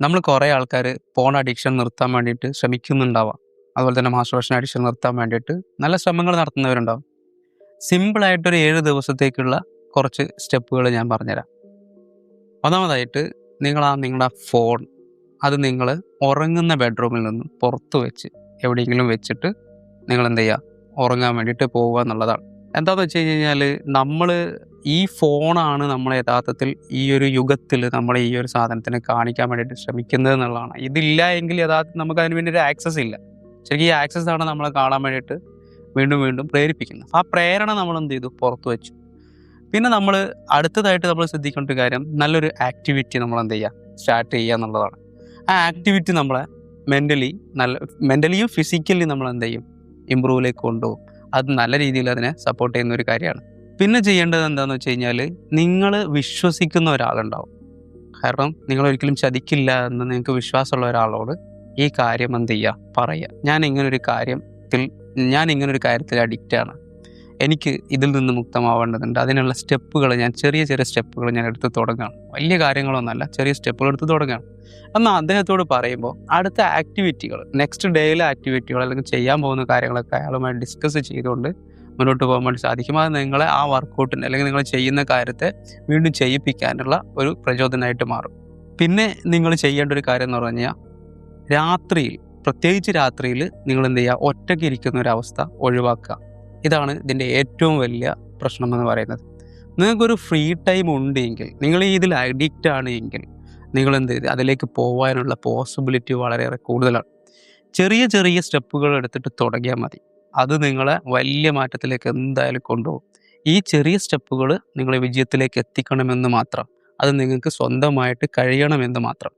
നമ്മൾ കുറേ ആൾക്കാർ പോൺ അഡിക്ഷൻ നിർത്താൻ വേണ്ടിയിട്ട് ശ്രമിക്കുന്നുണ്ടാവാം. അതുപോലെ തന്നെ മാസ്റ്റുർബേഷൻ അഡിക്ഷൻ നിർത്താൻ വേണ്ടിയിട്ട് നല്ല ശ്രമങ്ങൾ നടത്തുന്നവരുണ്ടാവും. സിമ്പിളായിട്ടൊരു 7 ദിവസത്തേക്കുള്ള കുറച്ച് സ്റ്റെപ്പുകൾ ഞാൻ പറഞ്ഞുതരാം. ഒന്നാമതായിട്ട് നിങ്ങളുടെ ഫോൺ അത് നിങ്ങൾ ഉറങ്ങുന്ന ബെഡ്റൂമിൽ നിന്നും പുറത്ത് വെച്ച് എവിടെയെങ്കിലും വെച്ചിട്ട് നിങ്ങൾ എന്ത് ചെയ്യുക, ഉറങ്ങാൻ വേണ്ടിയിട്ട് പോവുക എന്നുള്ളതാണ്. എന്താണെന്ന് വെച്ച് കഴിഞ്ഞാൽ നമ്മൾ ഈ ഫോണാണ് നമ്മൾ യഥാർത്ഥത്തിൽ ഈ ഒരു യുഗത്തിൽ നമ്മൾ ഈ ഒരു സാധനത്തിനെ കാണിക്കാൻ വേണ്ടിയിട്ട് ശ്രമിക്കുന്നത് എന്നുള്ളതാണ്. ഇതില്ല എങ്കിൽ യഥാർത്ഥത്തിൽ നമുക്ക് അതിന് വേണ്ടി ഒരു ആക്സസ് ഇല്ല. ശരിക്കും ഈ ആക്സസ് ആണ് നമ്മളെ കാണാൻ വേണ്ടിയിട്ട് വീണ്ടും വീണ്ടും പ്രേരിപ്പിക്കുന്നത്. ആ പ്രേരണ നമ്മൾ എന്ത് ചെയ്തു, പുറത്ത് വെച്ചു. പിന്നെ നമ്മൾ അടുത്തതായിട്ട് നമ്മൾ ശ്രദ്ധിക്കേണ്ട ഒരു കാര്യം, നല്ലൊരു ആക്ടിവിറ്റി നമ്മൾ എന്ത് ചെയ്യുക, സ്റ്റാർട്ട് ചെയ്യുക എന്നുള്ളതാണ്. ആ ആക്ടിവിറ്റി നമ്മളെ മെൻ്റലിയും ഫിസിക്കലി നമ്മൾ എന്ത് ചെയ്യും, ഇമ്പ്രൂവിലേക്ക് കൊണ്ടുപോകും. അത് നല്ല രീതിയിൽ അതിനെ സപ്പോർട്ട് ചെയ്യുന്ന ഒരു കാര്യമാണ്. പിന്നെ ചെയ്യേണ്ടത് എന്താണെന്ന് വെച്ച് കഴിഞ്ഞാൽ, നിങ്ങൾ വിശ്വസിക്കുന്ന ഒരാളുണ്ടാവും. കാരണം നിങ്ങൾ ഒരിക്കലും ചതിക്കില്ല എന്ന് നിങ്ങൾക്ക് വിശ്വാസമുള്ള ഒരാളോട് ഈ കാര്യം എന്ത് ചെയ്യുക, പറയുക. ഞാൻ ഇങ്ങനൊരു കാര്യത്തിൽ അഡിക്റ്റാണ്, എനിക്ക് ഇതിൽ നിന്ന് മുക്തമാവേണ്ടതുണ്ട്, അതിനുള്ള സ്റ്റെപ്പുകൾ ചെറിയ സ്റ്റെപ്പുകൾ ഞാൻ എടുത്ത് തുടങ്ങുകയാണ്. വലിയ കാര്യങ്ങളൊന്നുമല്ല, ചെറിയ സ്റ്റെപ്പുകൾ എടുത്ത് തുടങ്ങുകയാണ്. എന്നാൽ അദ്ദേഹത്തോട് പറയുമ്പോൾ അടുത്ത ആക്ടിവിറ്റികൾ, നെക്സ്റ്റ് ഡേയിലെ ആക്ടിവിറ്റികൾ അല്ലെങ്കിൽ ചെയ്യാൻ പോകുന്ന കാര്യങ്ങളൊക്കെ അയാളുമായി ഡിസ്കസ് ചെയ്തുകൊണ്ട് മുന്നോട്ട് പോകാൻ വേണ്ടി സാധിക്കും. അത് നിങ്ങളെ ആ വർക്കൗട്ടിന് അല്ലെങ്കിൽ നിങ്ങൾ ചെയ്യുന്ന കാര്യത്തെ വീണ്ടും ചെയ്യിപ്പിക്കാനുള്ള ഒരു പ്രചോദനമായിട്ട് മാറും. പിന്നെ നിങ്ങൾ ചെയ്യേണ്ട ഒരു കാര്യം എന്ന് പറഞ്ഞു കഴിഞ്ഞാൽ, പ്രത്യേകിച്ച് രാത്രിയിൽ നിങ്ങൾ എന്ത് ചെയ്യുക, ഒറ്റയ്ക്ക് ഇരിക്കുന്ന ഒരവസ്ഥ ഒഴിവാക്കുക. ഇതാണ് ഇതിൻ്റെ ഏറ്റവും വലിയ പ്രശ്നം എന്ന് പറയുന്നത്. നിങ്ങൾക്കൊരു ഫ്രീ ടൈം ഉണ്ടെങ്കിൽ, നിങ്ങൾ ഇതിൽ അഡിക്റ്റ് ആണ് എങ്കിൽ, നിങ്ങൾ എന്ത് ചെയ്ത് അതിലേക്ക് പോകാനുള്ള പോസിബിലിറ്റി വളരെയേറെ കൂടുതലാണ്. ചെറിയ സ്റ്റെപ്പുകൾ എടുത്തിട്ട് തുടങ്ങിയാൽ മതി. അത് നിങ്ങളെ വലിയ മാറ്റത്തിലേക്ക് എന്തായാലും കൊണ്ടുപോകും. ഈ ചെറിയ സ്റ്റെപ്പുകൾ നിങ്ങളെ വിജയത്തിലേക്ക് എത്തിക്കണമെന്ന് മാത്രം, അത് നിങ്ങൾക്ക് സ്വന്തമായിട്ട് കഴിയണമെന്ന് മാത്രം.